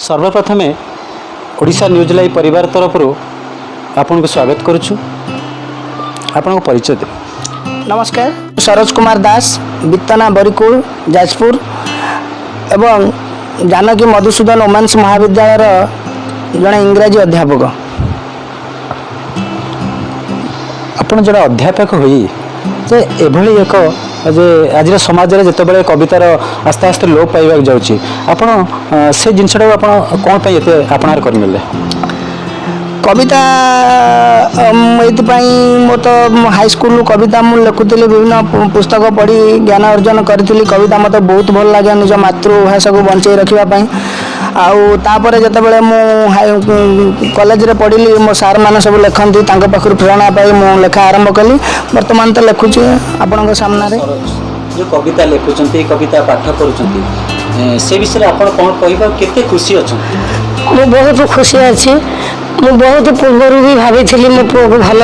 सर्वप्रथमे Odisha news live परिवार तरफ आपन को स्वागत करुछु। आपन को परिचय दे। नमस्कार, सरोज कुमार दास, बित्तना बरिकुल जाजपुर एवं जानकी मधुसूदन वोमेन्स महाविद्यालय जड़े इंग्राजी अध्यापक। आपन जरा अध्यापक होई जे एभली एक जे आज समाज रे जतबेले कवितार आस्ते आस्ते लोप पाइबा जाउची आपन से जिनसडा आपन कोन पय एते आपनार करनेले कविता ये तो हाई स्कूल कविता मुझे लिखुली विभिन्न पुस्तक पढ़ी ज्ञान अर्जन करी। कविता मत बहुत भल लगे निज मातृभाषा को बंचाई रखापी। आउे जिते मु कॉलेज रे पढ़ी मो सार मैंने सब लिखती पाखर प्रेरणा पाई मु लेखा आरंभ कली। बर्तमान तो लिखुची आपण सामने जो कविता लिखुंट कविता पाठ करुँच से विषय आप कौन कह केते खुशी अच्छा मु बहुत खुशी अच्छी। मु बहुत पूर्वर भी भाई मो पुओ को भल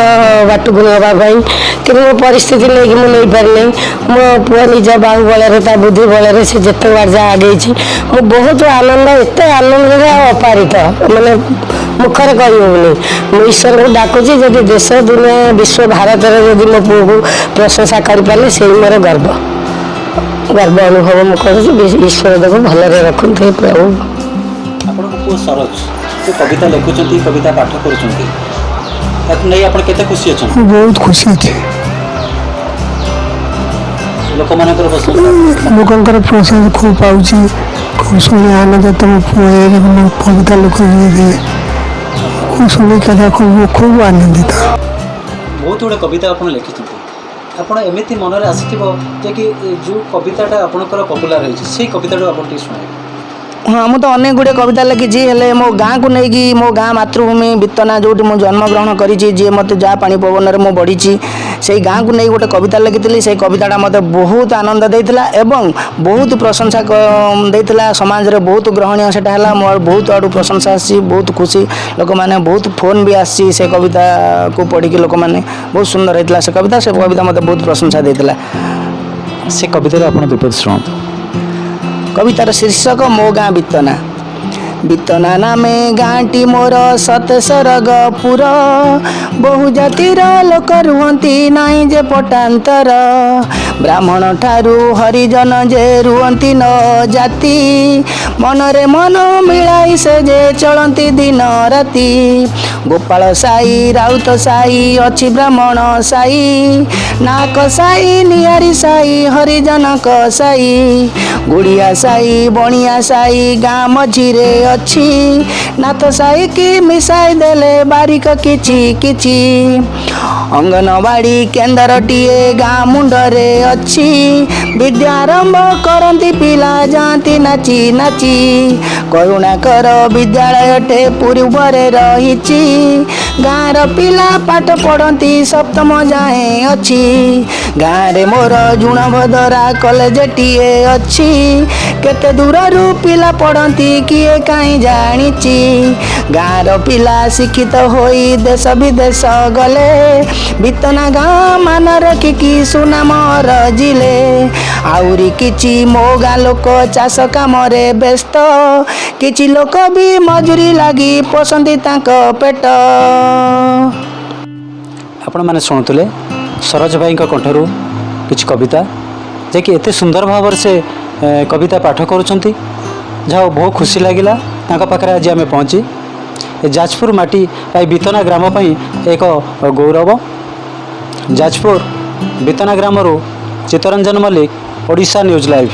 बाट को नापी कि मो परिस्थिति लेकिन मुझे पारे मो पुओ निज बाहुबल बुद्धि बल से जिते बार जहाँ आगे मु बहुत आनंद एत आनंद अपारित माने मुखर कहनी। मु ईश्वर को डाकुची जब देश दुनिया विश्व भारत में जब मो पुओ को प्रशंसा कर से मोर गर्व गर्व अनुभव मुझे ईश्वर देखो भलरे रखु प्रभु। आपको सरोज जो कविता लिखुंट कविता पाठ कर खुशी अच्छा बहुत खुशी अच्छे लोकंर प्रशंसा खूब पाऊँच खूब शुणी आनंद तुम कविता लिखु खूब शुणी खूब आनंदित। बहुत गुड़े कविता आप लिखिं आप एमती मन में आसी कि जो कविताटा आपंकर पपुलार होती से कविता आप शुणे। हाँ मुझे अनेक गुड़े कविता लिखी हेले मो गाँ को लेकिन मो गाँ मातृभूमि बित्तना जो मुझे जन्मग्रहण करी जी मत जहाँ पानी पवन में बढ़ी से गाँ को नहीं गोटे कविता लिखी से कविताटा मत बहुत आनंद देता एवं बहुत प्रशंसा देता समाज रे बहुत ग्रहणीय से मोर बहुत आड़ू प्रशंसा आसी बहुत खुशी लोक मैंने बहुत फोन भी आसी से कविता को पढ़ी लोक मैंने बहुत सुंदर होता से कविता मत बहुत प्रशंसा देता से कविता आप विपद शुणु। कवितार शीर्षक मो गाँ बित्तना। बित्तना नामे गाँटी मोर सतसरगपुर बहु जातिर लोक रुहंती नाई जे पटांतर ब्राह्मण ठारू हरिजन जे रुहंती न जाति मनरे मन मिलाई से जे चलती दिन राति गोपाल साई राउत साई अच्छी ब्राह्मण साई नाक साई निहारी साई हरिजनक साई गुड़िया साई बणिया साई गाँ मझीरे अच्छी नाथ साई की मिसाई देले बारिक किछि किछि अंगनवाड़ी केन्द्रटीए गाँ मुंडरे अच्छी विद्यारंभ करती पिला जाती नाची नाची करुणाकर विद्यालयटे पूर्वरे रहिछि गाँर पिला पाठ पढ़ती सप्तम जाए अच्छी गाँरे मोर जुणभद्रा कॉलेजटीए अच्छी केते दूररू पिला पढ़ती किए काई जानिछि गाँर पिला शिक्षित होई देश विदेश गले बित्तना गाँ मान रखिकी सुनाम रजिले आउरी किछि मो गाँ लोक चाष काम व्यस्त किछि लोक भी मजूरी लगी पोषंती तांक पेट। आपण माने शुणुले सरोज भाई कंठरू किछि कविता जे कि एते सुंदर भाव से कविता पाठ करुँच जहाँ बहुत खुशी लगिला तांका पाखरे आज आम पहुँची जाजपुर माटी बितना ग्राम पई एक गौरव। जाजपुर बितना ग्रामरू चित्तरंजन मल्लिक ओडिशा न्यूज लाइव।